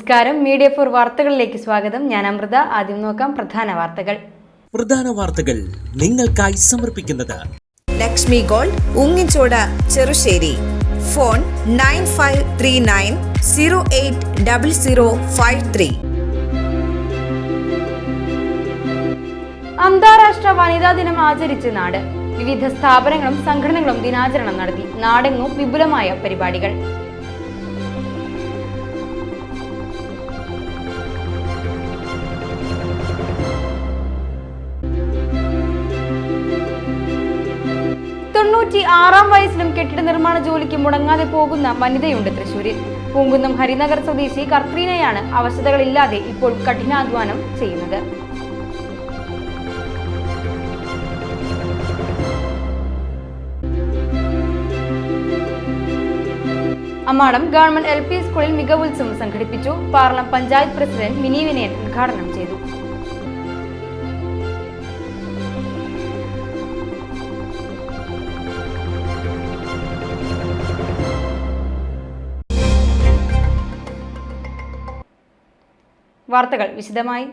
നമസ്കാരം, media for വാർത്തകളിലേക്ക് സ്വാഗതം. ഞാൻ അമൃത. ആദ്യം നോക്കാം പ്രധാന വാർത്തകൾ നിങ്ങൾക്കായി സമർപ്പിക്കുന്നത് ലക്ഷ്മി ഗോൾഡ്, ഉങ്ങിച്ചോട്, ചെറുശ്ശേരി. ഫോൺ 9539080053. അന്താരാഷ്ട്ര വനിതാ ദിനം ആചരിച്ച് നാട്. വിവിധ സ്ഥാപനങ്ങളും സംഘടനകളും ദിനാചരണം നടത്തി. നാടെങ്ങും വിപുലമായ പരിപാടികൾ. വയസ്സിലും കെട്ടിട നിർമ്മാണ ജോലിക്ക് മുടങ്ങാതെ പോകുന്ന വനിതയുണ്ട് തൃശൂരിൽ. പൂങ്കുന്നം ഹരിനഗർ സ്വദേശി കത്രീനയാണ് അവശതകളില്ലാതെ ഇപ്പോൾ കഠിനാധ്വാനം ചെയ്യുന്നത്. അമ്മാടം ഗവൺമെന്റ് LP സ്കൂളിൽ മികവുത്സവം സംഘടിപ്പിച്ചു. പാർലം പഞ്ചായത്ത് പ്രസിഡന്റ് മിനി വിനയൻ ഉദ്ഘാടനം ചെയ്തു. വാർത്തകൾ വിശദമായി.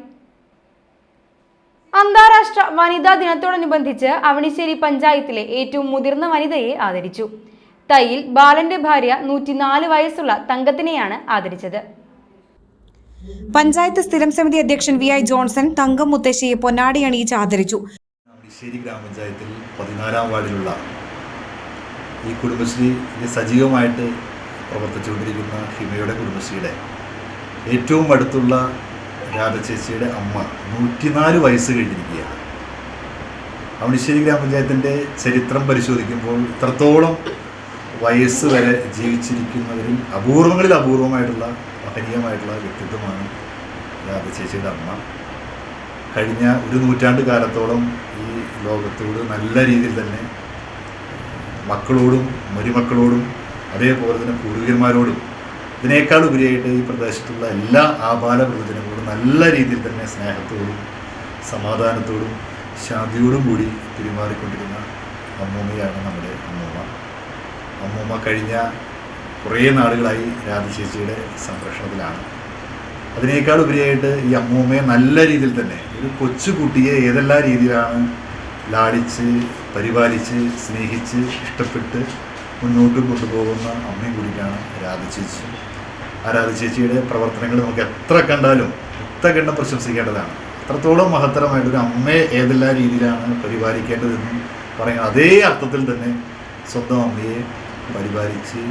അന്താരാഷ്ട്ര വനിതാ ദിനത്തോടനുബന്ധിച്ച് അവണിശ്ശേരി പഞ്ചായത്തിലെ ഏറ്റവും മുതിർന്ന വനിതയെ ആദരിച്ചു. തയ്യിൽ ബാലന്റെ ഭാര്യ 104 വയസ്സുള്ള തങ്കത്തിനെയാണ് ആദരിച്ചത്. പഞ്ചായത്ത് സ്ഥിരം സമിതി അധ്യക്ഷൻ VI ജോൺസൺ തങ്കം മുത്തശ്ശിയെ പൊന്നാടി അണിയിച്ച് ആദരിച്ചു. അവണിശ്ശേരി ഗ്രാമപഞ്ചായത്തിൽ 14ാം വാർഡിലുള്ള ഈ കുടുംബശ്രീ സജീവമായിട്ട് പ്രവർത്തിച്ചുകൊണ്ടിരിക്കുന്ന ഹിമയുടെ കുടുംബശ്രീയുടെ ഏറ്റവും അടുത്തുള്ള രാധചേച്ചിയുടെ അമ്മ 104 വയസ്സ് കഴിഞ്ഞിരിക്കുകയാണ്. അവണിശ്ശേരി ഗ്രാമപഞ്ചായത്തിൻ്റെ ചരിത്രം പരിശോധിക്കുമ്പോൾ ഇത്രത്തോളം വയസ്സ് വരെ ജീവിച്ചിരിക്കുന്നവരിൽ അപൂർവമായിട്ടുള്ള മഹനീയമായിട്ടുള്ള വ്യക്തിത്വമാണ് രാധചേച്ചിയുടെ അമ്മ. കഴിഞ്ഞ ഒരു നൂറ്റാണ്ട് കാലത്തോളം ഈ ലോകത്തോട് നല്ല രീതിയിൽ തന്നെ മക്കളോടും മരുമക്കളോടും അതേപോലെ തന്നെ പൂർവികന്മാരോടും ഇതിനേക്കാൾ ഉപരിയായിട്ട് ഈ പ്രദേശത്തുള്ള എല്ലാ ആബാലവൃദ്ധജനങ്ങളോടും നല്ല രീതിയിൽ തന്നെ സ്നേഹത്തോടും സമാധാനത്തോടും ശാന്തിയോടും കൂടി പെരുമാറിക്കൊണ്ടിരുന്ന അമ്മൂമ്മയാണ് നമ്മുടെ അമ്മൂമ്മ കഴിഞ്ഞ കുറേ നാളുകളായി രാധചേച്ചിയുടെ സംരക്ഷണത്തിലാണ്. അതിനേക്കാൾ ഉപരിയായിട്ട് ഈ അമ്മൂമ്മയെ നല്ല രീതിയിൽ തന്നെ ഒരു കൊച്ചുകുട്ടിയെ ഏതെല്ലാം രീതിയിലാണ് ലാളിച്ച് പരിപാലിച്ച് സ്നേഹിച്ച് ഇഷ്ടപ്പെട്ട് മുന്നോട്ട് കൊണ്ടുപോകുന്ന അമ്മയും കൂടിയിട്ടാണ് രാധചേച്ചി. ആ രാധചേച്ചിയുടെ പ്രവർത്തനങ്ങൾ നമുക്ക് എത്ര കണ്ടാലും എത്ര പ്രശംസിക്കേണ്ടതാണ്. അത്രത്തോളം മഹത്തരമായിട്ടൊരു അമ്മയെ ഏതെല്ലാം രീതിയിലാണ് പരിപാലിക്കേണ്ടതെന്ന് പറയുന്ന അതേ അർത്ഥത്തിൽ തന്നെ സ്വന്തം അമ്മയെ പരിപാലിച്ച്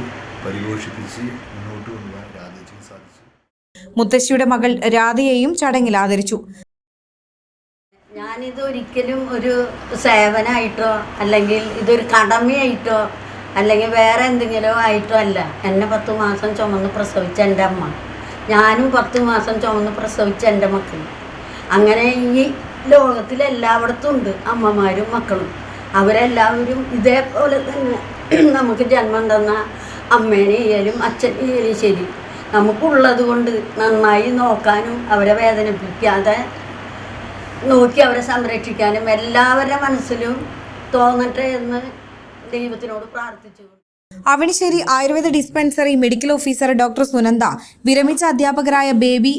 പരിപോഷിപ്പിച്ച് മുന്നോട്ട് കൊണ്ടുപോകാൻ രാധചേച്ചിക്ക് സാധിച്ചു. മുത്തശ്ശിയുടെ മകൾ രാധയെയും ചടങ്ങിൽ ആദരിച്ചു. ഞാനിത് ഒരിക്കലും ഒരു സേവനമായിട്ടോ അല്ലെങ്കിൽ ഇതൊരു കടമയായിട്ടോ അല്ലെങ്കിൽ വേറെ എന്തെങ്കിലും ആയിട്ടോ അല്ല. എന്നെ 10 മാസം ചുമന്ന് പ്രസവിച്ച എൻ്റെ അമ്മ, ഞാനും 10 മാസം ചുമന്ന് പ്രസവിച്ച എൻ്റെ മക്കൾ. അങ്ങനെ ഈ ലോകത്തിലെല്ലായിടത്തും ഉണ്ട് അമ്മമാരും മക്കളും. അവരെല്ലാവരും ഇതേപോലെ തന്നെ നമുക്ക് ജന്മം തന്ന അമ്മേനെ ആയാലും അച്ഛനെ ആയാലും ശരി, നമുക്കുള്ളത് കൊണ്ട് നന്നായി നോക്കാനും അവരെ വേദനിപ്പിക്കാതെ നോക്കി അവരെ സംരക്ഷിക്കാനും എല്ലാവരുടെ മനസ്സിലും തോന്നട്ടെ എന്ന് ദൈവത്തിനോട് പ്രാർത്ഥിച്ചു. Avanissery Ayurveda dispensary medical officer doctor Sunanda, വിരമിച്ച അധ്യാപകരായ ബേബി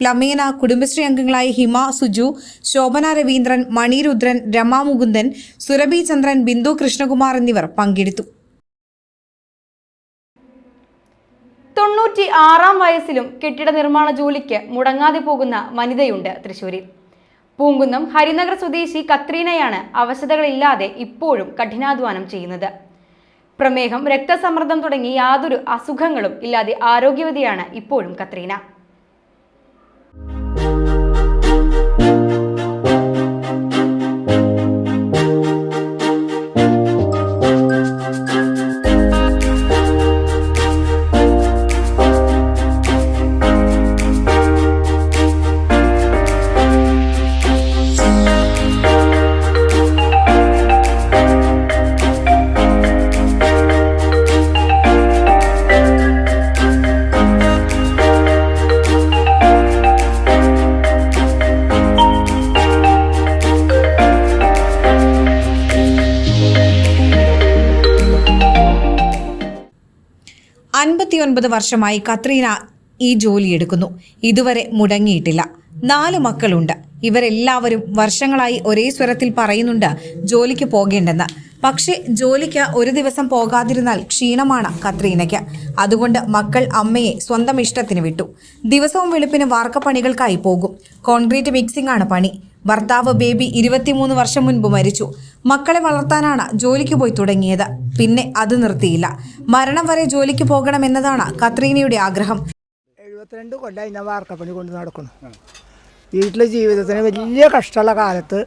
പ്ലമേന, കുടുംബശ്രീ അംഗങ്ങളായ ഹിമ, സുജു, ശോഭന രവീന്ദ്രൻ, മണിരുദ്രൻ, രമ മുകുന്ദൻ, സുരഭി ചന്ദ്രൻ, ബിന്ദു കൃഷ്ണകുമാർ എന്നിവർ പങ്കെടുത്തു. 96 വയസ്സിലും കെട്ടിട നിർമ്മാണ ജോലിക്ക് മുടങ്ങാതെ പോകുന്ന വനിതയുണ്ട് തൃശൂരിൽ. പൂങ്കുന്നം ഹരിനഗർ സ്വദേശി കത്രീനയാണ് അവശതകളില്ലാതെ ഇപ്പോഴും കഠിനാധ്വാനം ചെയ്യുന്നത്. പ്രമേഹം, രക്തസമ്മർദ്ദം തുടങ്ങി യാതൊരു അസുഖങ്ങളും ഇല്ലാതെ ആരോഗ്യവതിയാണ് ഇപ്പോഴും കത്രീന. വർഷമായി കത്രീന ഈ ജോലിയെടുക്കുന്നു. ഇതുവരെ മുടങ്ങിയിട്ടില്ല. 4 മക്കളുണ്ട്. ഇവരെല്ലാവരും വർഷങ്ങളായി ഒരേ സ്വരത്തിൽ പറയുന്നുണ്ട് ജോലിക്ക് പോകേണ്ടെന്ന്. പക്ഷേ ജോലിക്ക് ഒരു ദിവസം പോകാതിരുന്നാൽ ക്ഷീണമാണ് കത്രീനയ്ക്ക്. അതുകൊണ്ട് മക്കൾ അമ്മയെ സ്വന്തം ഇഷ്ടത്തിന് വിട്ടു. ദിവസവും വെളുപ്പിന് വാർക്കപ്പണികൾക്കായി പോകും. കോൺക്രീറ്റ് മിക്സിംഗ് ആണ് പണി. ഭർത്താവ് ബേബി 23 വർഷം മുൻപ് മരിച്ചു. മക്കളെ വളർത്താനാണ് ജോലിക്ക് പോയി തുടങ്ങിയത്. പിന്നെ അത് നിർത്തിയില്ല. മരണം വരെ ജോലിക്ക് പോകണമെന്നതാണ് കത്രീനയുടെ ആഗ്രഹം. 72 കൊല്ലമായി ഞാൻ വാർക്കപ്പണി കൊണ്ട് നടക്കുന്നു. വീട്ടിലെ ജീവിതത്തിന് വലിയ കഷ്ടമുള്ള കാലത്ത്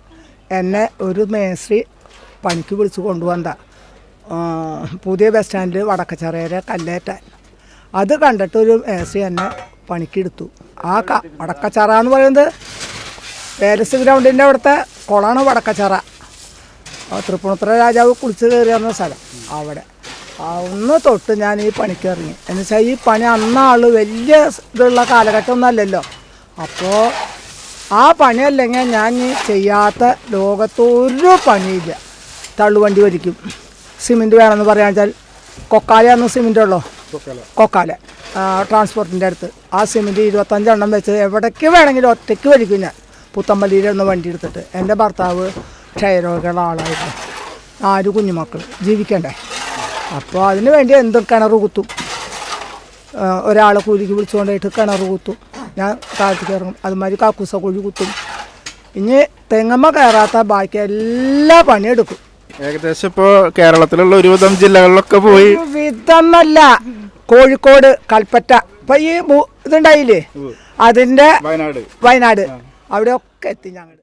എന്നെ ഒരു മേസ്ത്രി പണിക്ക് വിളിച്ച് കൊണ്ടുവന്ന പുതിയ ബസ് സ്റ്റാൻഡിൽ വടക്കച്ചറയുടെ കല്ലേറ്റാൻ. അത് കണ്ടിട്ട് ഒരു മേസ്ത്രി എന്നെ പണിക്കെടുത്തു. ആ വടക്കച്ചറ എന്ന് പറയുന്നത് പാലസ് ഗ്രൗണ്ടിൻ്റെ അവിടുത്തെ കുളമാണ് വടക്കച്ചറ. തൃപ്പൂണിത്തുറ രാജാവ് കുളിച്ച് കയറിയിരുന്ന സ്ഥലം. അവിടെ ഒന്ന് തൊട്ട് ഞാൻ ഈ പണിക്ക് ഇറങ്ങി. എന്നുവെച്ചാൽ ഈ പണി അന്നാൾ വലിയ ഇതുള്ള കാലഘട്ടമൊന്നും അല്ലല്ലോ. അപ്പോൾ ആ പണിയല്ലെങ്കിൽ ഞാൻ ചെയ്യാത്ത ലോകത്തൊരു പണിയില്ല. തള്ളുവണ്ടി വലിക്കും. സിമെൻറ്റ് വേണമെന്ന് പറയാന്ന് വെച്ചാൽ കൊക്കാലയാന്ന് സിമെൻ്റ് ഉള്ളോ, കൊക്കാല ട്രാൻസ്പോർട്ടിൻ്റെ അടുത്ത് ആ സിമെൻറ്റ് 25 എണ്ണം വെച്ച് എവിടേക്ക് വേണമെങ്കിലും ഒറ്റയ്ക്ക് വലിക്കും ഞാൻ. പുത്തമ്പള്ളിയിലൊന്ന് വണ്ടി എടുത്തിട്ട്. എൻ്റെ ഭർത്താവ് ക്ഷയരോഗമുള്ള ആളായിരുന്നു. 4 കുഞ്ഞുമക്കൾ ജീവിക്കണ്ടേ. അപ്പോൾ അതിന് വേണ്ടി എന്തും കിണർ കുത്തും. ഒരാളെ കൂലിക്ക് വിളിച്ചുകൊണ്ടായിട്ട് കിണർ കുത്തും. ഞാൻ കാലത്തേക്ക് ഇറങ്ങും. അതുമാതിരി കാക്കൂസ കുഴി കുത്തും. ഇനി തെങ്ങമ്മ കയറാത്ത ബാക്കി എല്ലാ പണിയെടുക്കും. ഏകദേശം ഇപ്പോൾ കേരളത്തിലുള്ള ഒരുവിധം ജില്ലകളിലൊക്കെ പോയി. വിധമല്ല, കോഴിക്കോട്, കൽപ്പറ്റ, ഇപ്പം ഈ ഇതുണ്ടായില്ലേ അതിൻ്റെ വയനാട് അവിടെയൊക്കെ എത്തി ഞങ്ങൾ.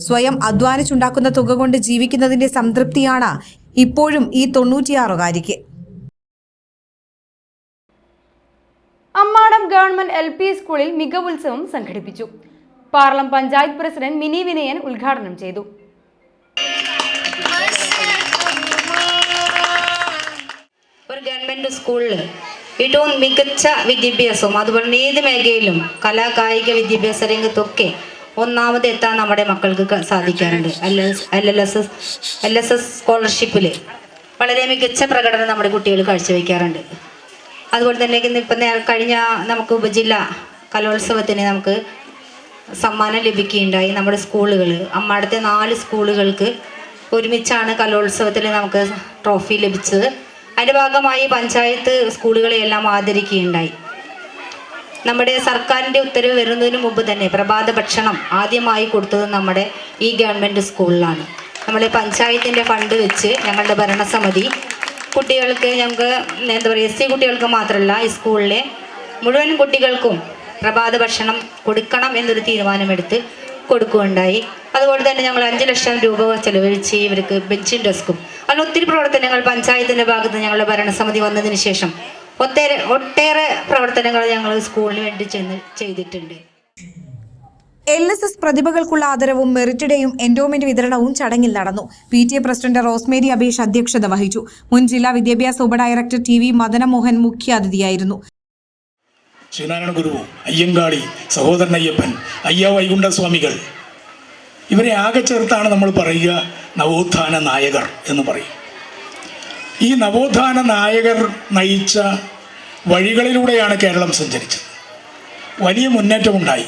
സ്വയം അധ്വാനിച്ചുണ്ടാക്കുന്ന തുക കൊണ്ട് ജീവിക്കുന്നതിന്റെ സംതൃപ്തിയാണ് ഇപ്പോഴും ഈ 96-കാരിക്ക്. അമ്മാടം ഗവൺമെന്റ് LP സ്കൂളിൽ മികവുത്സവം സംഘടിപ്പിച്ചു. പാർലം പഞ്ചായത്ത് പ്രസിഡന്റ് മിനി വിനയൻ ഉദ്ഘാടനം ചെയ്തു. ഒരു ഗവൺമെന്റ് സ്കൂളിൽ ഏറ്റവും മികച്ച വിദ്യാഭ്യാസവും അതുപോലെ ഏത് മേഖലയിലും കലാകായിക വിദ്യാഭ്യാസ രംഗത്തൊക്കെ ഒന്നാമത് എത്താൻ നമ്മുടെ മക്കൾക്ക് സാധിക്കാറുണ്ട്. LSS സ്കോളർഷിപ്പിൽ വളരെ മികച്ച പ്രകടനം നമ്മുടെ കുട്ടികൾ കാഴ്ചവെക്കാറുണ്ട്. അതുപോലെ തന്നെ ഇപ്പം കഴിഞ്ഞ നമുക്ക് ഉപജില്ല കലോത്സവത്തിന് നമുക്ക് സമ്മാനം ലഭിക്കുകയുണ്ടായി. നമ്മുടെ സ്കൂളുകൾ അമ്മാടത്തെ 4 സ്കൂളുകൾക്ക് ഒരുമിച്ചാണ് കലോത്സവത്തിൽ നമുക്ക് ട്രോഫി ലഭിച്ചത്. അതിൻ്റെ ഭാഗമായി പഞ്ചായത്ത് സ്കൂളുകളെയെല്ലാം ആദരിക്കുകയുണ്ടായി. നമ്മുടെ സർക്കാരിൻ്റെ ഉത്തരവ് വരുന്നതിന് മുമ്പ് തന്നെ പ്രഭാത ഭക്ഷണം ആദ്യമായി കൊടുത്തത് നമ്മുടെ ഈ ഗവൺമെൻറ് സ്കൂളിലാണ്. നമ്മുടെ പഞ്ചായത്തിൻ്റെ ഫണ്ട് വെച്ച് ഞങ്ങളുടെ ഭരണസമിതി കുട്ടികൾക്ക് ഞങ്ങൾക്ക് എന്താ പറയുക SC കുട്ടികൾക്ക് മാത്രമല്ല ഈ സ്കൂളിലെ മുഴുവൻ കുട്ടികൾക്കും പ്രഭാത ഭക്ഷണം കൊടുക്കണം എന്നൊരു തീരുമാനമെടുത്ത് കൊടുക്കുകയുണ്ടായി. അതുപോലെ തന്നെ ഞങ്ങൾ 5 ലക്ഷം രൂപ ചെലവഴിച്ച് ഇവർക്ക് ബെഞ്ചും ഡെസ്കും അങ്ങനെ ഒത്തിരി പ്രവർത്തനങ്ങൾ പഞ്ചായത്തിൻ്റെ ഭാഗത്ത് ഞങ്ങളുടെ ഭരണസമിതി വന്നതിന് ശേഷം ഒട്ടേറെ പ്രവർത്തനങ്ങൾ ഞങ്ങൾ സ്കൂളിന് വേണ്ടി ചെയ്തിട്ടുണ്ട്. LSS പ്രതിഭകൾക്കുള്ള ആദരവും മെറിറ്റ് ഡേയും എൻഡോമെന്റ് വിതരണവും ചടങ്ങിൽ നടന്നു. PTA പ്രസിഡന്റ് റോസ്മേരി അബീഷ് അധ്യക്ഷത വഹിച്ചു. മുൻ ജില്ലാ വിദ്യാഭ്യാസ ഉപഡയറക്ടർ TV മദനമോഹൻ മുഖ്യാതിഥിയായിരുന്നു. ശ്രീനാരായണ ഗുരുവും അയ്യങ്കാളി, സഹോദരൻ അയ്യപ്പൻ, അയ്യ വൈകുണ്ഠസ്വാമികൾ ഇവരെ ആകെ ചേർത്താണ് നമ്മൾ പറയുക നവോത്ഥാന നായകർ എന്ന് പറയും. ഈ നവോത്ഥാന നായകർ നയിച്ച വഴികളിലൂടെയാണ് കേരളം സഞ്ചരിച്ചത്. വലിയ മുന്നേറ്റമുണ്ടായി.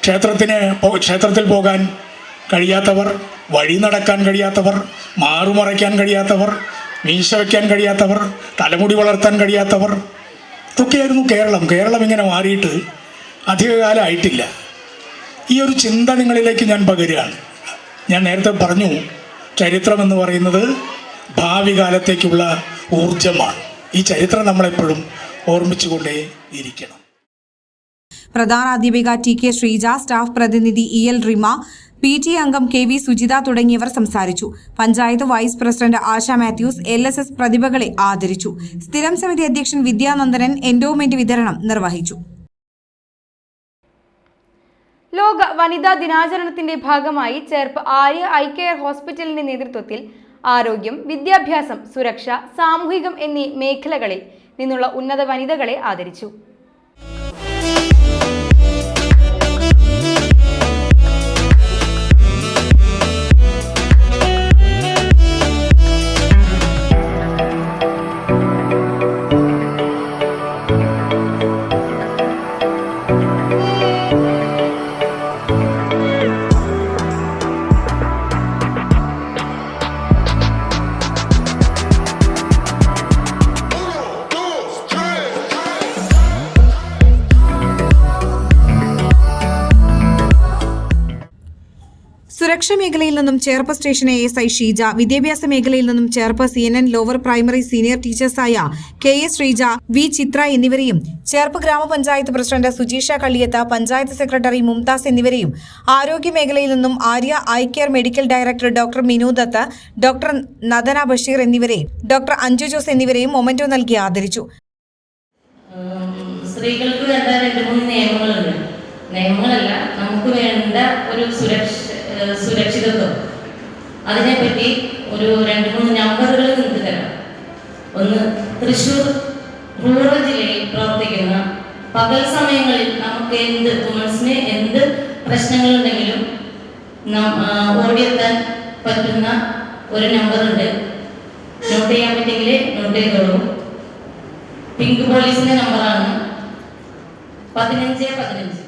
ക്ഷേത്രത്തിൽ പോകാൻ കഴിയാത്തവർ, വഴി നടക്കാൻ കഴിയാത്തവർ, മാറുമറയ്ക്കാൻ കഴിയാത്തവർ, മീശ വയ്ക്കാൻ കഴിയാത്തവർ, തലമുടി വളർത്താൻ കഴിയാത്തവർ, ഇതൊക്കെയായിരുന്നു കേരളം. കേരളം ഇങ്ങനെ മാറിയിട്ട് അധികകാലമായിട്ടില്ല. ഈ ഒരു ചിന്ത നിങ്ങളിലേക്ക് ഞാൻ പകരുകയാണ്. ഞാൻ നേരത്തെ പറഞ്ഞു, ചരിത്രം എന്ന് പറയുന്നത് ഭാവി കാലത്തേക്കുള്ള ഊർജമാണ്. ഈ ചരിത്രം നമ്മളെപ്പോഴും ഓർമ്മിച്ചുകൊണ്ടേ ഇരിക്കണം. പ്രധാനാധ്യാപിക TK ശ്രീജ, സ്റ്റാഫ് പ്രതിനിധി EL റിമ, PTA അംഗം KV സുജിത തുടങ്ങിയവർ സംസാരിച്ചു. പഞ്ചായത്ത് വൈസ് പ്രസിഡന്റ് ആശ മാത്യൂസ് LSS പ്രതിഭകളെ ആദരിച്ചു. സ്ഥിരം സമിതി അധ്യക്ഷൻ വിദ്യാനന്ദനൻ എൻഡോമെന്റ് വിതരണം നിർവഹിച്ചു. ലോക വനിതാ ദിനാചരണത്തിന്റെ ഭാഗമായി ചേർപ്പ് ആര്യ ഐ കെയർ ഹോസ്പിറ്റലിന്റെ നേതൃത്വത്തിൽ ആരോഗ്യം, വിദ്യാഭ്യാസം, സുരക്ഷ, സാമൂഹികം എന്നീ മേഖലകളിൽ നിന്നുള്ള ഉന്നത വനിതകളെ ആദരിച്ചു. സുരക്ഷാ മേഖലയിൽ നിന്നും ചേർപ്പ് സ്റ്റേഷൻ ASI ഷീജ, വിദ്യാഭ്യാസ മേഖലയിൽ നിന്നും Cherpu CNN lower primary senior ടീച്ചേഴ്സായ KS ശ്രീജ, V ചിത്ര എന്നിവരെയും ചേർപ്പ് ഗ്രാമപഞ്ചായത്ത് പ്രസിഡന്റ് സുജീഷ കള്ളിയത്ത്, പഞ്ചായത്ത് സെക്രട്ടറി മുംതാസ് എന്നിവരെയും ആരോഗ്യ മേഖലയിൽ നിന്നും Arya eye care medical director doctor Minu Dutt, doctor Nadana Basheer എന്നിവരെയും ഡോക്ടർ അഞ്ജു ജോസ് എന്നിവരെയും മൊമെന്റോ നൽകി ആദരിച്ചു. സ്ത്രീകൾക്ക് വേണ്ട 2-3 നിയമങ്ങളുണ്ട്. നിയമങ്ങളല്ല, നമുക്ക് വേണ്ട ഒരു സുരക്ഷിതത്വം, അതിനെപ്പറ്റി ഒരു 2-3 നമ്പറുകൾ നിങ്ങൾക്ക് തരാം. ഒന്ന്, തൃശ്ശൂർ റൂറൽ ജില്ലയിൽ പ്രവർത്തിക്കുന്ന പകൽ സമയങ്ങളിൽ നമുക്ക് വുമൻസിന് എന്ത് പ്രശ്നങ്ങളുണ്ടെങ്കിലും ഓടിയെത്താൻ പറ്റുന്ന ഒരു നമ്പറുണ്ട്. നോട്ട് ചെയ്യാൻ പറ്റിയെങ്കിൽ നോട്ട് ചെയ്തോളൂ. പിങ്ക് പോലീസിന്റെ നമ്പറാണ് 1515.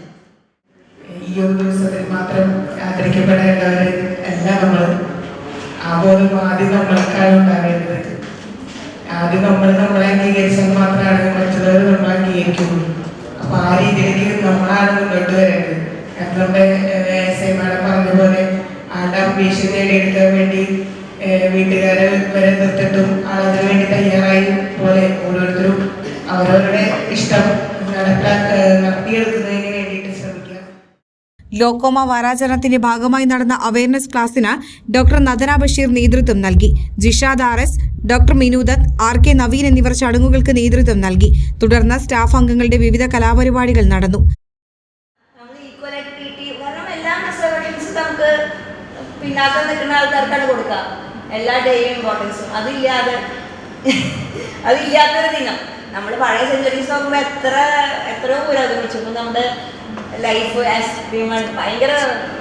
ഈ ഒരു ദിവസത്തിൽ മാത്രം ആദരിക്കപ്പെടേണ്ടവരെ എല്ലാം നമ്മൾ ആബോധം ആദ്യം നമ്മളെക്കാളും ഉണ്ടാവേണ്ടത്. ആദ്യം നമ്മളെ അംഗീകരിച്ചാൽ മാത്രമാണ് മറ്റുള്ളവർ നമ്മൾ അംഗീകരിക്കുള്ളൂ. അപ്പൊ ആ രീതിയിലേക്ക് നമ്മളാണ് മുന്നോട്ട് വരേണ്ടത്. നമ്മുടെ SI മാഡം പറഞ്ഞ പോലെ ആളുടെ അംബീഷൻ നേടിയെടുക്കാൻ വേണ്ടി വീട്ടുകാരെ വരെ നിർത്തിട്ടും ആളതിനു വേണ്ടി തയ്യാറായി പോലെ ഓരോരുത്തരും അവരവരുടെ ഇഷ്ടം നടത്തിയെടുക്കുന്നതിന് വേണ്ടിയിട്ട് ശ്രമിക്കുക. ലോക്കോമ വാരാചരണത്തിന്റെ ഭാഗമായി നടന്ന അവയർനെസ് ക്ലാസ്സിന് ഡോക്ടർ നദന ബഷീർ നേതൃത്വം നൽകി. Jishad RS, doctor Minu Dutt, RK Naveen എന്നിവർ ചടങ്ങുകൾക്ക് നേതൃത്വം നൽകി. തുടർന്ന് സ്റ്റാഫ് അംഗങ്ങളുടെ വിവിധ കലാപരിപാടികൾ നടന്നു. പിന്നാക്കം നിൽക്കുന്ന ആൾക്കാർക്കാണ് കൊടുക്കുക എല്ലാ ഡേയും ഇമ്പോർട്ടൻസും. അതില്ലാത്തൊരു ദിനം നമ്മൾ പഴയ സെഞ്ചുറീസ് നോക്കുമ്പോൾ എത്രയോ പുരോഗമിച്ചു. ഇപ്പം നമ്മുടെ ലൈഫ് ആസ് വിമൺ ഭയങ്കര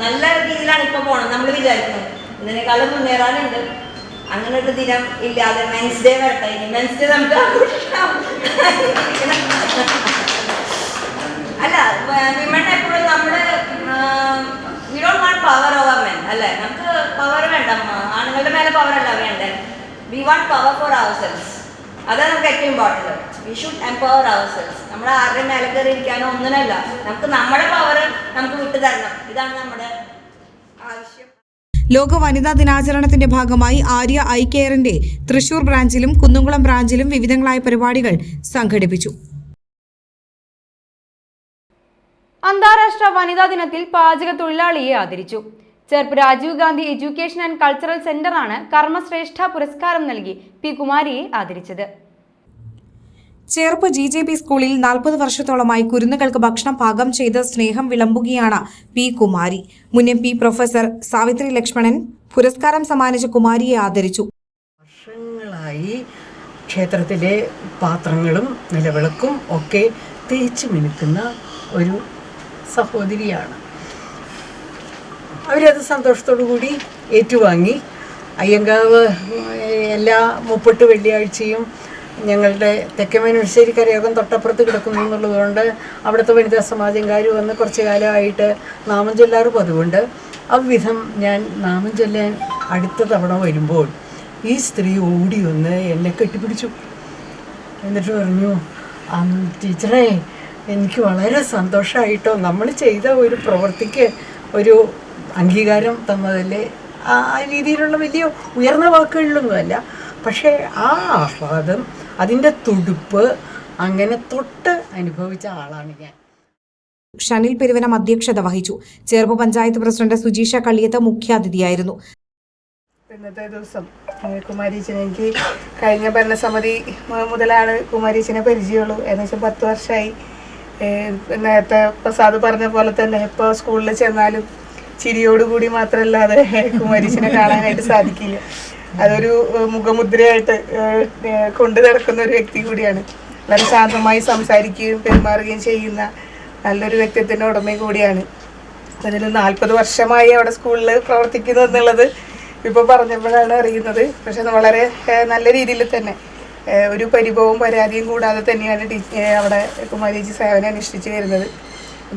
നല്ല രീതിയിലാണ് ഇപ്പോൾ പോകണം. നമ്മൾ വിചാരിക്കുന്നത് ഇതിനേക്കാളും മുന്നേറാനുണ്ട്. അങ്ങനെ ഒരു ദിനം ഇല്ലാതെ മെൻസ് ഡേ വരട്ടെ. ഇനി മെൻസ് ഡേ നമുക്ക് അല്ല, വിമൺ എപ്പോഴും നമ്മുടെ we don't want power over men അല്ലേ. നമുക്ക് പവർ വേണ്ട, ആണുങ്ങളുടെ മേലെ പവർ അല്ല വേണ്ടേ. We want power for ourselves. അതാണ് നമുക്ക് ഏറ്റവും important. We should empower ourselves. നമ്മൾ ആരുടെ മേലെ കയറി ഇരിക്കാനോ ഒന്നിനല്ല. നമുക്ക് നമ്മുടെ പവർ നമുക്ക് വിട്ടു തരണം. ഇതാണ് നമ്മുടെ ആവശ്യം. ലോക വനിതാ ദിനാചരണത്തിന്റെ ഭാഗമായി ആര്യ ഐ കെയറിന്റെ തൃശൂർ ബ്രാഞ്ചിലും കുന്നുംകുളം ബ്രാഞ്ചിലും വിവിധങ്ങളായ പരിപാടികൾ സംഘടിപ്പിച്ചു. അന്താരാഷ്ട്ര വനിതാ ദിനത്തിൽ പാചക തൊഴിലാളിയെ ആദരിച്ചു. Cherpu Rajiv Gandhi education and cultural സെന്ററാണ് കർമ്മശ്രേഷ്ഠ പുരസ്കാരം നൽകി P കുമാരിയെ ആദരിച്ചത്. ചേർപ്പ് GJB സ്കൂളിൽ 40 വർഷത്തോളമായി കുരുന്നുകൾക്ക് ഭക്ഷണം പാകം ചെയ്ത് സ്നേഹം വിളമ്പുകയാണ് P കുമാരി. മുൻ MP പ്രൊഫസർ സാവിത്രി ലക്ഷ്മണൻ പുരസ്കാരം സമ്മാനിച്ച കുമാരിയെ ആദരിച്ചു. വർഷങ്ങളായി ക്ഷേത്രത്തിലെ പാത്രങ്ങളും നിലവിളക്കും ഒക്കെ തേച്ച് മിനുക്കുന്ന ഒരു സഹോദരിയാണ്. അവരത് സന്തോഷത്തോടു കൂടി ഏറ്റുവാങ്ങി. അയ്യങ്കാവ് എല്ലാ 30 വെള്ളിയാഴ്ചയും ഞങ്ങളുടെ തെക്കമേനുശ്ശേരി കരയോഗം തൊട്ടപ്പുറത്ത് കിടക്കുന്നു എന്നുള്ളതുകൊണ്ട് അവിടുത്തെ വനിതാ സമാജംകാർ വന്ന് കുറച്ച് കാലമായിട്ട് നാമം ചൊല്ലാറ് പതിവുണ്ട്. അவ்விധം ഞാൻ നാമം ചൊല്ലാൻ അടുത്ത തവണ വരുമ്പോൾ ഈ സ്ത്രീ ഓടി വന്ന് എന്നെ കെട്ടിപ്പിടിച്ചു. എന്നിട്ട് പറഞ്ഞു, ടീച്ചറേ, എനിക്ക് വളരെ സന്തോഷമായിട്ടോ, നമ്മൾ ചെയ്ത ഒരു പ്രവൃത്തിക്ക് ഒരു അംഗീകാരം തന്നതല്ലേ. ആ രീതിയിലുള്ള വലിയ ഉയർന്ന വാക്കുകളിലൊന്നുമല്ല, പക്ഷേ ആ ആഹ്ലാദം, അതിൻ്റെ തുടുപ്പ് അങ്ങനെ തൊട്ട് അനുഭവിച്ച ആളാണ് ഞാൻ. ഷനിൽ പെരുവനം അധ്യക്ഷത വഹിച്ചു. ചേർപ്പ് പഞ്ചായത്ത് പ്രസിഡന്റ് സുജീഷ കള്ളിയത്ത് മുഖ്യാതിഥിയായിരുന്നു. ഇന്നത്തെ ദിവസം കുമാരീച്ചനെ എനിക്ക് കഴിഞ്ഞ ഭരണസമിതി മുതലാണ് കുമാരീച്ചനെ പരിചയമുള്ളൂ. ഏകദേശം 10 വർഷമായി. നേരത്തെ പ്രസാദ് പറഞ്ഞ പോലെ തന്നെ ഇപ്പോൾ സ്കൂളിൽ ചെന്നാലും ചിരിയോടുകൂടി മാത്രമല്ലാതെ കുമാരീച്ചനെ കാണാനായിട്ട് സാധിക്കില്ല. അതൊരു മുഖമുദ്രയായിട്ട് കൊണ്ടു നടക്കുന്ന ഒരു വ്യക്തി കൂടിയാണ്. വളരെ ശാന്തമായി സംസാരിക്കുകയും പെരുമാറുകയും ചെയ്യുന്ന നല്ലൊരു വ്യക്തിത്വത്തിൻ്റെ ഉടമയും കൂടിയാണ്. അതിൽ 40 വർഷമായി അവിടെ സ്കൂളിൽ പ്രവർത്തിക്കുന്നു എന്നുള്ളത് ഇപ്പോൾ പറഞ്ഞപ്പോഴാണ് അറിയുന്നത്. പക്ഷെ വളരെ നല്ല രീതിയിൽ തന്നെ ഒരു പരിഭവവും പരാതിയും കൂടാതെ തന്നെയാണ് അവിടെ കുമാരീജി സേവനം അനുഷ്ഠിച്ച് വരുന്നത്.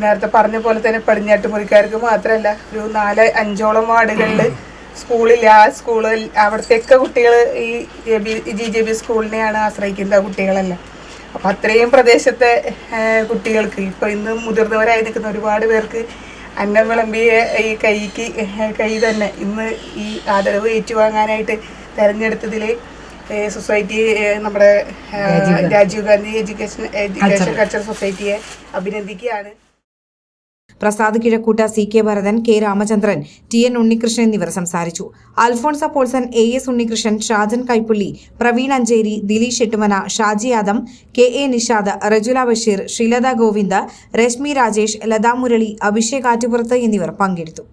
നേരത്തെ പറഞ്ഞ പോലെ തന്നെ പടിഞ്ഞാട്ടുമുറിക്കാർക്ക് മാത്രമല്ല, ഒരു 4-5ഓളം വാർഡുകളിൽ സ്കൂളിൽ ആ സ്കൂളിൽ അവിടത്തെയൊക്കെ കുട്ടികൾ ഈ GJB സ്കൂളിനെയാണ് ആശ്രയിക്കുന്നത്, കുട്ടികളല്ല. അപ്പം അത്രയും പ്രദേശത്തെ കുട്ടികൾക്ക് ഇപ്പോൾ ഇന്ന് മുതിർന്നവരായി നിൽക്കുന്ന ഒരുപാട് പേർക്ക് അന്നം വിളമ്പിയ ഈ കൈ തന്നെ ഇന്ന് ഈ ആദരവ് ഏറ്റുവാങ്ങാനായിട്ട് തിരഞ്ഞെടുത്തതിൽ സൊസൈറ്റി നമ്മുടെ രാജീവ് ഗാന്ധി എഡ്യൂക്കേഷൻ കൾച്ചർ സൊസൈറ്റിയെ അഭിനന്ദിക്കുകയാണ്. Prasad Kizhakkoottu, CK Bharathan, K Ramachandran, TN Unnikrishnan എന്നിവർ സംസാരിച്ചു. അൽഫോൺസ പോൾസൺ, AS ഉണ്ണികൃഷ്ണൻ, ഷാജൻ കൈപ്പുള്ളി, പ്രവീൺ അഞ്ചേരി, ദിലീഷ് എട്ടുമന, ഷാജി ആദം, KA നിഷാദ്, റജുല ബഷീർ, ശ്രീലത ഗോവിന്ദ്, രശ്മി രാജേഷ്, ലതാ മുരളി, അഭിഷേക് ആറ്റുപുറത്ത് എന്നിവർ പങ്കെടുത്തു.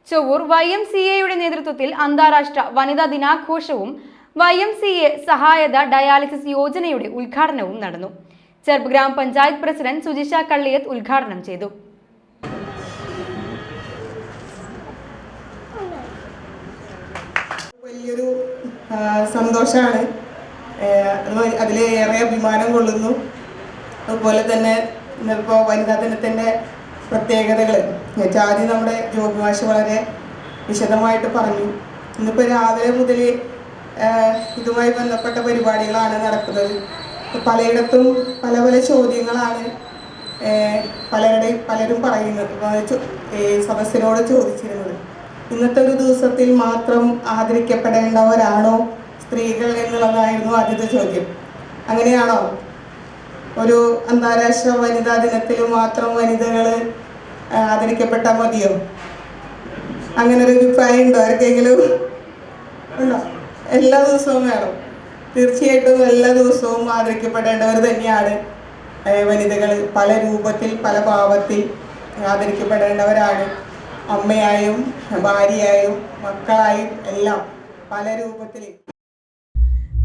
ചൊവ്വൂർ YMCAയുടെ നേതൃത്വത്തിൽ അന്താരാഷ്ട്ര വനിതാ ദിനാഘോഷവും YMCA സഹായത ഡയാലിസിസ് യോജനയുടെ ഉദ്ഘാടനവും നടന്നു. ചെർപ്പ് ഗ്രാമപഞ്ചായത്ത് പ്രസിഡന്റ് സുജിഷ കള്ളിയത്ത് ഉദ്ഘാടനം ചെയ്തു. വലിയൊരു സന്തോഷമാണ്, അതിലേറെ അഭിമാനം കൊള്ളുന്നു. അതുപോലെ തന്നെ ഇന്നിപ്പോൾ വനിതാ ദിനത്തിൻ്റെ പ്രത്യേകതകൾ ജാതി നമ്മുടെ ജോബിമാഷ് വളരെ വിശദമായിട്ട് പറഞ്ഞു. ഇന്നിപ്പോൾ രാവിലെ മുതൽ ഇതുമായി ബന്ധപ്പെട്ട പരിപാടികളാണ് നടക്കുന്നത്. പലയിടത്തും പല പല ചോദ്യങ്ങളാണ് പലരും പറയുന്നത്, സദസ്സിനോട് ചോദിച്ചിരുന്നത്. ഇന്നത്തെ ഒരു ദിവസത്തിൽ മാത്രം ആദരിക്കപ്പെടേണ്ടവരാണോ സ്ത്രീകൾ എന്നുള്ളതായിരുന്നു ആദ്യത്തെ ചോദ്യം. അങ്ങനെയാണോ? ഒരു അന്താരാഷ്ട്ര വനിതാ ദിനത്തിൽ മാത്രം വനിതകൾ ആദരിക്കപ്പെട്ടാൽ മതിയോ? അങ്ങനെ ഒരു അഭിപ്രായം ഉണ്ടോ ആർക്കെങ്കിലും? ഉണ്ടോ? എല്ലാ ദിവസവും വേണം. തീർച്ചയായിട്ടും എല്ലാ ദിവസവും ആദരിക്കപ്പെടേണ്ടവർ തന്നെയാണ് വനിതകൾ. പല രൂപത്തിൽ പല ഭാവത്തിൽ ആദരിക്കപ്പെടേണ്ടവരാണ്. അമ്മയായും ഭാര്യയായും മക്കളായും എല്ലാം പല രൂപത്തിൽ.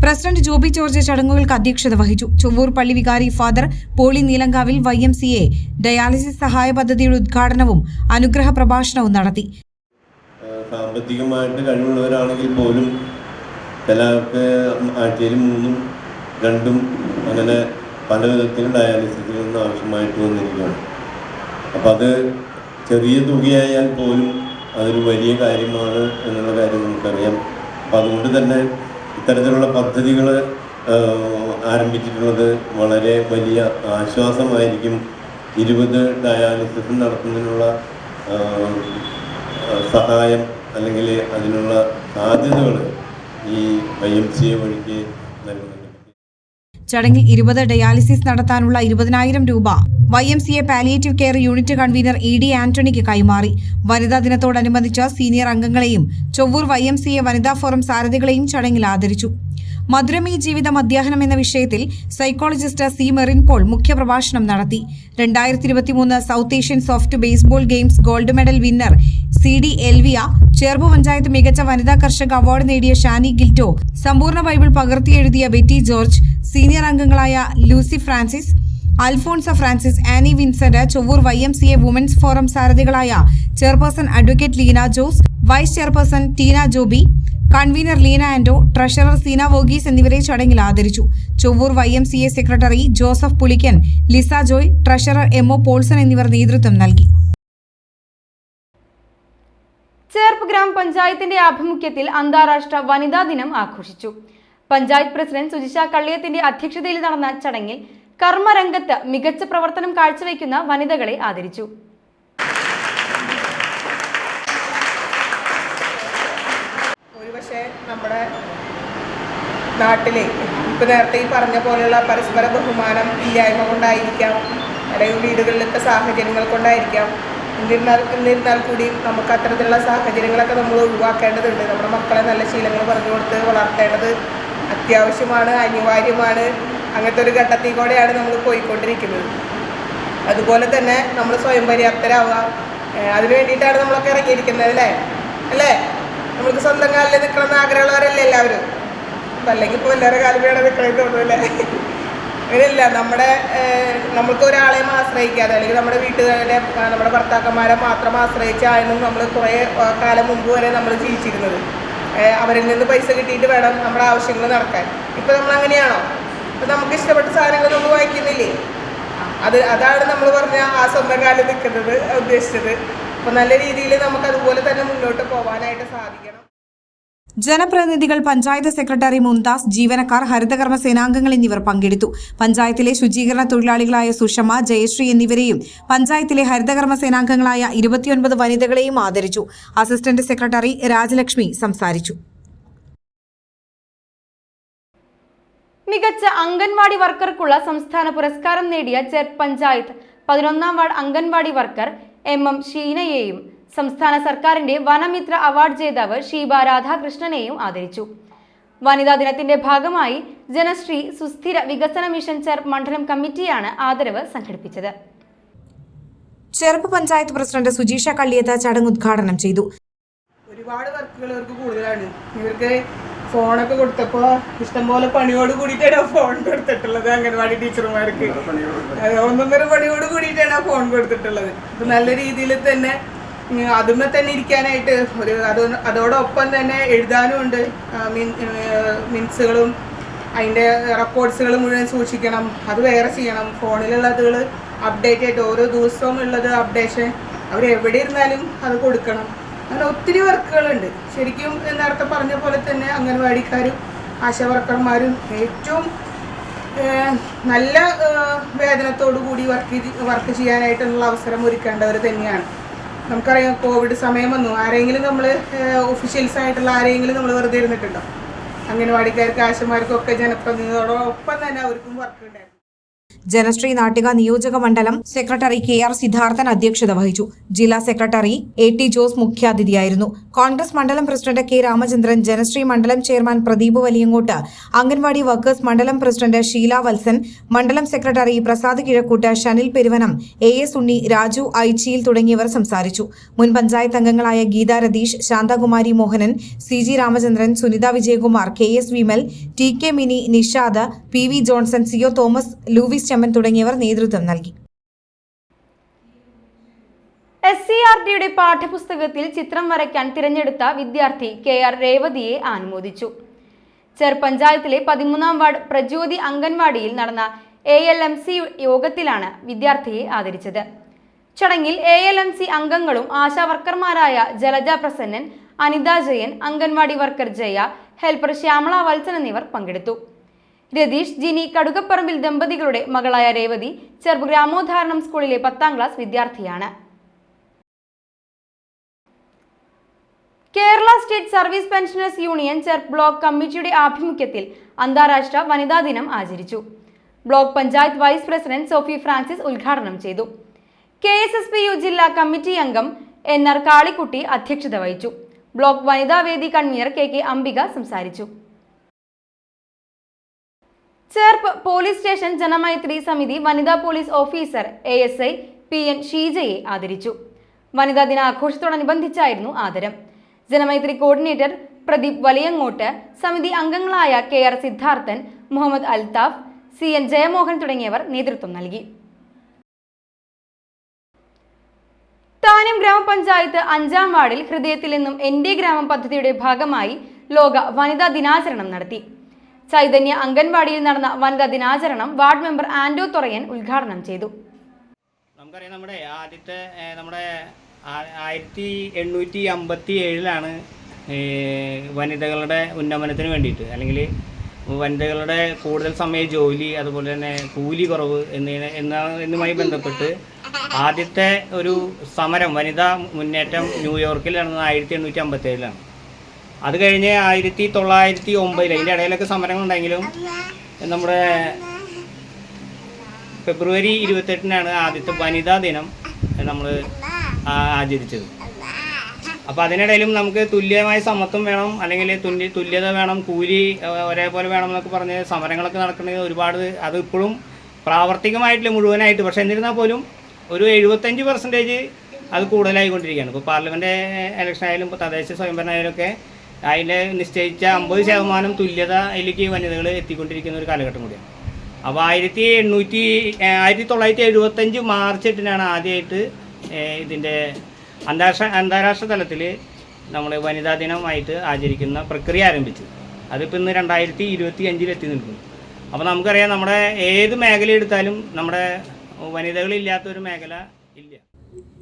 പ്രസിഡന്റ് ജോബി ജോർജ് ചടങ്ങുകൾക്ക് അധ്യക്ഷത വഹിച്ചു. ചൊവ്വൂർ പള്ളി വികാരി father Poly Neelankavil YMCA dialysis സഹായ പദ്ധതിയുടെ ഉദ്ഘാടനവും അനുഗ്രഹ പ്രഭാഷണവും നടത്തി. സാമ്പത്തികമായിട്ട് കഴിവുള്ളവരാണെങ്കിൽ പോലും ചിലർക്ക് ആഴ്ചയിൽ 3ഉം 2ഉം അങ്ങനെ പല വിധത്തിലും ഡയാലിസിസിനൊന്നും ആവശ്യമായിട്ട് വന്നിരിക്കുകയാണ്. അപ്പം അത് ചെറിയ തുകയായാൽ പോലും അതൊരു വലിയ കാര്യമാണ് എന്നുള്ള കാര്യം നമുക്കറിയാം. അപ്പം അതുകൊണ്ട് തന്നെ ഇത്തരത്തിലുള്ള പദ്ധതികൾ ആരംഭിച്ചിട്ടുള്ളത് വളരെ വലിയ ആശ്വാസമായിരിക്കും. 20 ഡയാലിസിസ് നടത്തുന്നതിനുള്ള സഹായം അല്ലെങ്കിൽ അതിനുള്ള സാധ്യതകൾ ഈ YMCA വഴിക്ക് നൽകുന്നുണ്ട്. ചടങ്ങിൽ 20 ഡയാലിസിസ് നടത്താനുള്ള 20,000 രൂപ YMCA palliative care unit convener ED ആന്റണിക്ക് കൈമാറി. വനിതാ ദിനത്തോടനുബന്ധിച്ച് സീനിയർ അംഗങ്ങളെയും ചൊവ്വൂർ YMCA വനിതാ ഫോറം സാരഥികളെയും ചടങ്ങിൽ ആദരിച്ചു. മധുരമീ ജീവിതം അധ്യാഹനം എന്ന വിഷയത്തിൽ സൈക്കോളജിസ്റ്റ് C. മെറിൻ പോൾ മുഖ്യപ്രഭാഷണം നടത്തി. 2023 south Asian soft baseball games gold medal winner CD Elvia, Cherpu panchayat മികച്ച വനിതാ കർഷക അവാർഡ് നേടിയ ഷാനി ഗിൽറ്റോ, സമ്പൂർണ്ണ ബൈബിൾ പകർത്തിയെഴുതിയ ബെറ്റി ജോർജ്, സീനിയർ അംഗങ്ങളായ Lucy Francis, Alphonsa Francis, Annie Vincent, Chovvur YMCA women's forum സാരഥികളായ chairperson advocate Leena Jose, vice chairperson Tina Joby, convener Leena Ando, treasurer Seena Varghese എന്നിവരെ ചടങ്ങിൽ ആദരിച്ചു. Chovvur YMCA secretary Joseph Pulikkan, Liza Joy, treasurer MO Polson എന്നിവർ നേതൃത്വം നൽകി. ചേർപ്പ് ഗ്രാമപഞ്ചായത്തിന്റെ ആഭിമുഖ്യത്തിൽ അന്താരാഷ്ട്ര വനിതാ ദിനം ആഘോഷിച്ചു. പഞ്ചായത്ത് പ്രസിഡന്റ് സുജിഷ കള്ളിയത്തിന്റെ അധ്യക്ഷതയിൽ നടന്ന ചടങ്ങിൽ കർമ്മരംഗത്ത് മികച്ച പ്രവർത്തനം കാഴ്ചവെക്കുന്ന വനിതകളെ ആദരിച്ചു. ഒരുപക്ഷെ നമ്മുടെ നാട്ടിലെ ഇപ്പം നേരത്തെ ഈ പറഞ്ഞ പോലെയുള്ള പരസ്പര ബഹുമാനം ഇല്ലായ്മ കൊണ്ടായിരിക്കാം, അല്ലെങ്കിൽ വീടുകളിലത്തെ സാഹചര്യങ്ങൾ കൊണ്ടായിരിക്കാം. എന്നിരുന്നാൽ കൂടി നമുക്ക് അത്തരത്തിലുള്ള സാഹചര്യങ്ങളൊക്കെ നമ്മൾ ഒഴിവാക്കേണ്ടതുണ്ട്. നമ്മുടെ മക്കളെ നല്ല ശീലങ്ങൾ പറഞ്ഞു കൊടുത്ത് വളർത്തേണ്ടത് അത്യാവശ്യമാണ്, അനിവാര്യമാണ്. അങ്ങനത്തെ ഒരു ഘട്ടത്തിൽ കൂടെയാണ് നമ്മൾ പോയിക്കൊണ്ടിരിക്കുന്നത്. അതുപോലെ തന്നെ നമ്മൾ സ്വയം പര്യാപ്തരാവുക, അതിനു വേണ്ടിയിട്ടാണ് നമ്മളൊക്കെ ഇറങ്ങിയിരിക്കുന്നത്. അല്ലേ? നമുക്ക് സ്വന്തം കാലിൽ നിൽക്കണമെന്ന് ആഗ്രഹമുള്ളവരല്ലേ എല്ലാവരും? അപ്പം അല്ലെങ്കിൽ ഇപ്പോൾ എല്ലാവരുടെ കാലം വേണം നിൽക്കണമെന്ന് തോന്നുമല്ലേ? അങ്ങനെയല്ല. നമ്മൾക്ക് ഒരാളെയും ആശ്രയിക്കാതെ, അല്ലെങ്കിൽ നമ്മുടെ വീട്ടുകാരെ, നമ്മുടെ ഭർത്താക്കന്മാരെ മാത്രം ആശ്രയിച്ചായിരുന്നു നമ്മൾ കുറേ കാലം മുമ്പ് വരെ നമ്മൾ ജീവിച്ചിരുന്നത്. അവരിൽ നിന്ന് പൈസ കിട്ടിയിട്ട് വേണം നമ്മുടെ ആവശ്യങ്ങൾ നടക്കാൻ. ഇപ്പം നമ്മൾ അങ്ങനെയാണോ? ഇപ്പം നമുക്ക് ഇഷ്ടപ്പെട്ട സാധനങ്ങൾ നമ്മൾ വാങ്ങിക്കുന്നില്ലേ? അതാണ് നമ്മൾ പറഞ്ഞ ആ സ്വന്തം കാലം നിൽക്കുന്നത് ഉദ്ദേശിച്ചത്. അപ്പോൾ നല്ല രീതിയിൽ നമുക്ക് അതുപോലെ തന്നെ മുന്നോട്ട് പോകാനായിട്ട് സാധിക്കണം. ജനപ്രതിനിധികൾ, പഞ്ചായത്ത് സെക്രട്ടറി മുംതാസ്, ജീവനക്കാർ, ഹരിതകർമ്മ സേനാംഗങ്ങൾ എന്നിവർ പങ്കെടുത്തു. പഞ്ചായത്തിലെ ശുചീകരണ തൊഴിലാളികളായ സുഷമ, ജയശ്രീ എന്നിവരെയും പഞ്ചായത്തിലെ ഹരിതകർമ്മ സേനാംഗങ്ങളായ 29 വനിതകളെയും ആദരിച്ചു. അസിസ്റ്റന്റ് സെക്രട്ടറി രാജലക്ഷ്മി സംസാരിച്ചു. മികച്ച അംഗൻവാടി വർക്കർക്കുള്ള സംസ്ഥാന പുരസ്കാരം നേടിയ Cherpu panchayat 11ാം ward anganwadi worker MM ഷീനയെയും സംസ്ഥാന സർക്കാരിന്റെ വനമിത്ര അവാർഡ് ജേതാവ് ഷീബ രാധാകൃഷ്ണനെയും ആദരിച്ചു. വനിതാ ദിനത്തിന്റെ ഭാഗമായി ജനശ്രീ സുസ്ഥിര വികസന മിഷൻ ചെർപ്പ് മണ്ഡലം കമ്മിറ്റിയാണ് ആദരവ് സംഘടിപ്പിച്ചത്. ചെർപ്പ് പഞ്ചായത്ത് പ്രസിഡന്റ് സുജീഷ കള്ളിയത്ത് ചടങ്ങ് ഉദ്ഘാടനം ചെയ്തു. ഒരുപാട് വർക്കുകൾ ഇവർക്ക് കൂടുതലാണ്. ഇവർക്ക് ഫോണൊക്കെ കൊടുത്തപ്പോൾ ഇഷ്ടംപോലെ പണിയോട് കൂടിയിട്ടാണ് ഫോൺ കൊടുത്തിട്ടുള്ളത്. അംഗൻവാടി ടീച്ചർമാർക്ക് 1.5 പണിയോട് കൂടിയിട്ടാണ് ഫോൺ കൊടുത്തിട്ടുള്ളത്. അപ്പം നല്ല രീതിയിൽ തന്നെ അതുമ്മേ തന്നെ ഇരിക്കാനായിട്ട് അതോടൊപ്പം തന്നെ എഴുതാനും ഉണ്ട്. മിൻസുകളും അതിൻ്റെ റെക്കോർഡ്സുകൾ മുഴുവൻ സൂക്ഷിക്കണം, അത് വേറെ ചെയ്യണം. ഫോണിലുള്ളതുകൾ അപ്ഡേറ്റ് ആയിട്ട് ഓരോ ദിവസവും ഉള്ളത് അപ്ഡേഷൻ അവരെവിടെ ഇരുന്നാലും അത് കൊടുക്കണം. അങ്ങനെ ഒത്തിരി വർക്കുകളുണ്ട്. ശരിക്കും നേരത്തെ പറഞ്ഞ പോലെ തന്നെ അംഗൻവാടിക്കാരും ആശാവർക്കർമാരും ഏറ്റവും നല്ല വേതനത്തോടു കൂടി വർക്ക് ചെയ്യാനായിട്ടുള്ള അവസരം ഒരുക്കേണ്ടവർ തന്നെയാണ്. നമുക്കറിയാം, കോവിഡ് സമയം വന്നു. ആരെങ്കിലും നമ്മൾ ഒഫീഷ്യൽസ് ആയിട്ടുള്ള ആരെങ്കിലും നമ്മൾ വെറുതെ ഇരുന്നിട്ടുണ്ടോ? അംഗൻവാടിക്കാർക്ക് ആശമാർക്കൊക്കെ ജനപ്രതിനിധികളോടൊപ്പം തന്നെ അവർക്കും വർക്ക് ഉണ്ടായിരുന്നു. ജനശ്രീ നാട്ടിക നിയോജക മണ്ഡലം സെക്രട്ടറി KR സിദ്ധാർത്ഥൻ അധ്യക്ഷത വഹിച്ചു. ജില്ലാ സെക്രട്ടറി AT ജോസ് മുഖ്യാതിഥിയായിരുന്നു. കോൺഗ്രസ് മണ്ഡലം പ്രസിഡന്റ് K രാമചന്ദ്രൻ, ജനശ്രീ മണ്ഡലം ചെയർമാൻ പ്രദീപ് വലിയങ്ങോട്ട്, അംഗൻവാടി വർക്കേഴ്സ് മണ്ഡലം പ്രസിഡന്റ് ഷീല വത്സൻ, മണ്ഡലം സെക്രട്ടറി പ്രസാദ് കിഴക്കൂട്ട്, ഷനിൽ പെരുവനം, AS ഉണ്ണി, രാജു ഐച്ചിയിൽ തുടങ്ങിയവർ സംസാരിച്ചു. മുൻ പഞ്ചായത്ത് അംഗങ്ങളായ Geetha Ratheesh, Shanthakumari Mohanan, CG Ramachandran, Sunitha Vijayakumar, KS Vimal, TK Mini, Nishad, PV Johnson, CO Thomas, Louis Chemman തുടങ്ങിയവർ നേതൃത്വം നൽകി. SCRT-യുടെ പാഠ്യപുസ്തകത്തിൽ ചിത്രം വരയ്ക്കാൻ തിരഞ്ഞെടുത്ത വിദ്യാർത്ഥി KR രേവതിയെ അനുമോദിച്ചു. ചെർപ്പ് പഞ്ചായത്തിലെ 13ാം വാർഡ് പ്രജ്യോതി അംഗൻവാടിയിൽ നടന്ന ALMC യോഗത്തിലാണ് വിദ്യാർത്ഥിയെ ആദരിച്ചത്. ചടങ്ങിൽ ALMC അംഗങ്ങളും ആശാവർക്കർമാരായ ജലജ പ്രസന്നൻ, അനിത ജയൻ, അംഗൻവാടി വർക്കർ ജയ, ഹെൽപ്പർ ശ്യാമള വത്സൻ എന്നിവർ പങ്കെടുത്തു. രതീഷ്, ജിനി കടുകപ്പറമ്പിൽ ദമ്പതികളുടെ മകളായ രേവതി ചെർപ്പ് ഗ്രാമോദ്ധാരണം സ്കൂളിലെ 10ാം ക്ലാസ് വിദ്യാർത്ഥിയാണ്. Kerala state service pensioners union Cherpu block കമ്മിറ്റിയുടെ ആഭിമുഖ്യത്തിൽ അന്താരാഷ്ട്ര വനിതാ ദിനം ആചരിച്ചു. Block panchayat vice president Sophy Francis ഉദ്ഘാടനം ചെയ്തു. KSSPU ജില്ലാ കമ്മിറ്റി അംഗം NR കാളിക്കുട്ടി അധ്യക്ഷത വഹിച്ചു. ബ്ലോക്ക് വനിതാ വേദി കൺവീനർ KK അംബിക സംസാരിച്ചു. ചെർപ്പ് പോലീസ് സ്റ്റേഷൻ ജനമൈത്രി സമിതി വനിതാ പോലീസ് ഓഫീസർ ASI PN ഷീജയെ ആദരിച്ചു. വനിതാ ദിനാഘോഷത്തോടനുബന്ധിച്ചായിരുന്നു ആദരം. ജനമൈത്രി കോർഡിനേറ്റർ പ്രദീപ് വലിയങ്ങോട്ട്, സമിതി അംഗങ്ങളായ KR സിദ്ധാർത്ഥൻ, മുഹമ്മദ് അൽതാഫ്, CN ജയമോഹൻ തുടങ്ങിയവർ നേതൃത്വം നൽകി. താനം ഗ്രാമപഞ്ചായത്ത് 5ാം വാർഡിൽ ഹൃദയത്തിൽ നിന്നും എൻ്റെ ഗ്രാമം പദ്ധതിയുടെ ഭാഗമായി ലോക വനിതാ ദിനാചരണം നടത്തി. ചൈതന്യ അംഗൻവാടിയിൽ നടന്ന വനിതാ ദിനാചരണം വാർഡ് മെമ്പർ ആൻഡോ തൊറയൻ ഉദ്ഘാടനം ചെയ്തു. നമുക്കറിയാം, നമ്മുടെ 1857 വനിതകളുടെ ഉന്നമനത്തിന് വേണ്ടിയിട്ട്, അല്ലെങ്കിൽ വനിതകളുടെ കൂടുതൽ സമയം ജോലി, അതുപോലെ തന്നെ കൂലി കുറവ് എന്നുമായി ബന്ധപ്പെട്ട് ആദ്യത്തെ ഒരു സമരം, വനിതാ മുന്നേറ്റം ന്യൂയോർക്കിൽ നടന്നത് 1857 അത് കഴിഞ്ഞ് 1909 അതിൻ്റെ ഇടയിലൊക്കെ സമരങ്ങളുണ്ടെങ്കിലും നമ്മുടെ ഫെബ്രുവരി 28 ആദ്യത്തെ വനിതാ ദിനം നമ്മൾ ആചരിച്ചത്. അപ്പോൾ അതിനിടയിലും നമുക്ക് തുല്യമായ സമത്വം വേണം, അല്ലെങ്കിൽ തുല്യത വേണം, കൂലി ഒരേപോലെ വേണം എന്നൊക്കെ പറഞ്ഞ് സമരങ്ങളൊക്കെ നടക്കുന്നത് ഒരുപാട്. അത് ഇപ്പോഴും പ്രാവർത്തികമായിട്ടില്ല മുഴുവനായിട്ട്. പക്ഷേ എന്നിരുന്നാൽ പോലും ഒരു 75% അത് കൂടുതലായിക്കൊണ്ടിരിക്കുകയാണ്. ഇപ്പോൾ പാർലമെൻറ്റ് ഇലക്ഷൻ ആയാലും തദ്ദേശ സ്വയംഭരണ ആയാലൊക്കെ അതിൽ നിശ്ചയിച്ച 50% തുല്യതയിലേക്ക് വനിതകൾ എത്തിക്കൊണ്ടിരിക്കുന്ന ഒരു കാലഘട്ടം കൂടിയാണ്. അപ്പോൾ 1975 മാർച്ച് 8 ആദ്യമായിട്ട് ഇതിൻ്റെ അന്താരാഷ്ട്ര തലത്തിൽ നമ്മൾ വനിതാ ദിനമായിട്ട് ആചരിക്കുന്ന പ്രക്രിയ ആരംഭിച്ചത്. അതിപ്പോൾ ഇന്ന് 2025 എത്തി നിൽക്കുന്നു. അപ്പോൾ നമുക്കറിയാം, നമ്മുടെ ഏത് മേഖല എടുത്താലും നമ്മുടെ വനിതകളില്ലാത്തൊരു മേഖല ഇല്ല.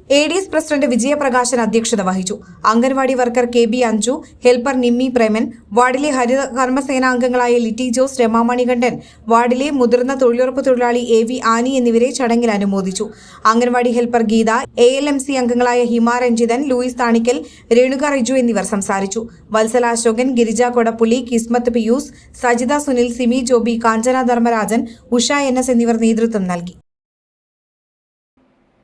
ADS പ്രസിഡന്റ് വിജയപ്രകാശൻ അധ്യക്ഷത വഹിച്ചു. Anganwadi worker KB Anju, helper Nimmi Preman, വാർഡിലെ ഹരിത കർമ്മസേനാംഗങ്ങളായ ലിറ്റി ജോസ്, രമാ മണികണ്ഠൻ, വാർഡിലെ മുതിർന്ന തൊഴിലുറപ്പ് തൊഴിലാളി AV ആനി എന്നിവരെ ചടങ്ങിൽ അനുമോദിച്ചു. അംഗൻവാടി ഹെൽപ്പർ ഗീത, ALMC അംഗങ്ങളായ ഹിമ രഞ്ജിതൻ, ലൂയിസ് താണിക്കൽ, രേണുക റിജു എന്നിവർ സംസാരിച്ചു. വത്സല അശോകൻ, ഗിരിജ കൊടപ്പുള്ളി, കിസ്മത്ത് പിയൂസ്, സജിത സുനിൽ, സിമി ജോബി, കാഞ്ചന ധർമ്മരാജൻ, ഉഷ NS എന്നിവർ നേതൃത്വം നൽകി.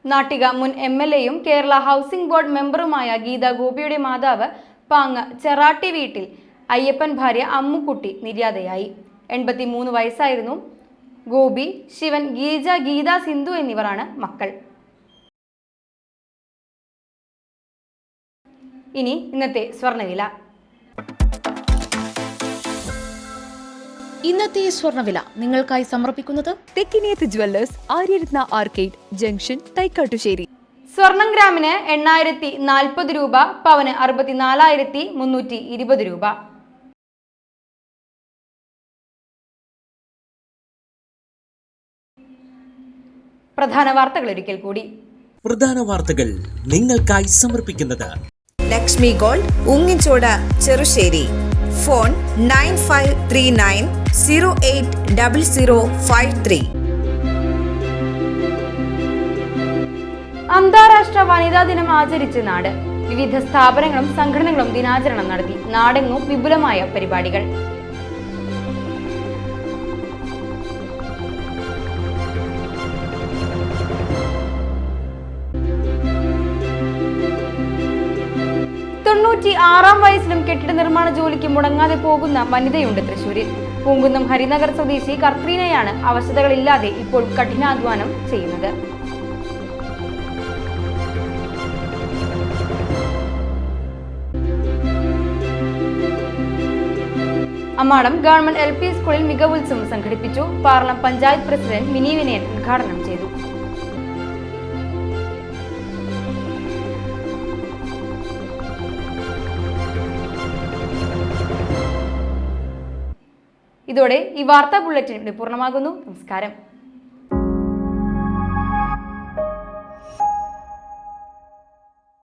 നാട്ടിക മുൻ MLA-യും കേരള ഹൗസിംഗ് ബോർഡ് മെമ്പറുമായ ഗീത ഗോപിയുടെ മാതാവ് പാങ്ങ് ചെറാട്ടി വീട്ടിൽ അയ്യപ്പൻ ഭാര്യ അമ്മുക്കുട്ടി നിര്യാതയായി. 83 വയസ്സായിരുന്നു. ഗോപി, ശിവൻ, ഗീജ, ഗീത, സിന്ധു എന്നിവരാണ് മക്കൾ. ഇനി ഇന്നത്തെ സ്വർണ്ണവില. ഇന്നത്തെ സ്വർണ്ണവില നിങ്ങൾക്കായി സമർപ്പിക്കുന്നത് Thekkiniyath jewellers, Aryaratna arcade junction, Thaikkattussery. സ്വർണം ഗ്രാമിന് 8040 രൂപ, പവന് 64,320 രൂപ. പ്രധാന വാർത്തകൾ ഒരിക്കൽ കൂടി. പ്രധാന വാർത്തകൾ നിങ്ങൾക്കായി സമർപ്പിക്കുന്നത് ലക്ഷ്മി ഗോൾഡ്, ഉങ്ങിച്ചോട്, ചെറുശ്ശേരി. ഫോൺ 9539080053. അന്താരാഷ്ട്ര വനിതാ ദിനം ആചരിച്ച് നാട്. വിവിധ സ്ഥാപനങ്ങളും സംഘടനകളും ദിനാചരണം നടത്തി. നാടെങ്ങും വിപുലമായ പരിപാടികൾ. വയസ്സിലും കെട്ടിട നിർമ്മാണ ജോലിക്ക് മുടങ്ങാതെ പോകുന്ന വനിതയുണ്ട് തൃശൂരിൽ. പൂങ്കുന്നം ഹരിനഗർ സ്വദേശി കത്രീനയാണ് അവശതകളില്ലാതെ ഇപ്പോൾ കഠിനാധ്വാനം ചെയ്യുന്നത്. അമ്മാടം ഗവൺമെന്റ് LP സ്കൂളിൽ മികവുത്സവം സംഘടിപ്പിച്ചു. പാർലം പഞ്ചായത്ത് പ്രസിഡന്റ് മിനി വിനയൻ ഉദ്ഘാടനം ചെയ്തു. ഇതോടെ ഈ വാർത്താ ബുള്ളറ്റിൻ പൂർണ്ണമാകുന്നു. നമസ്കാരം.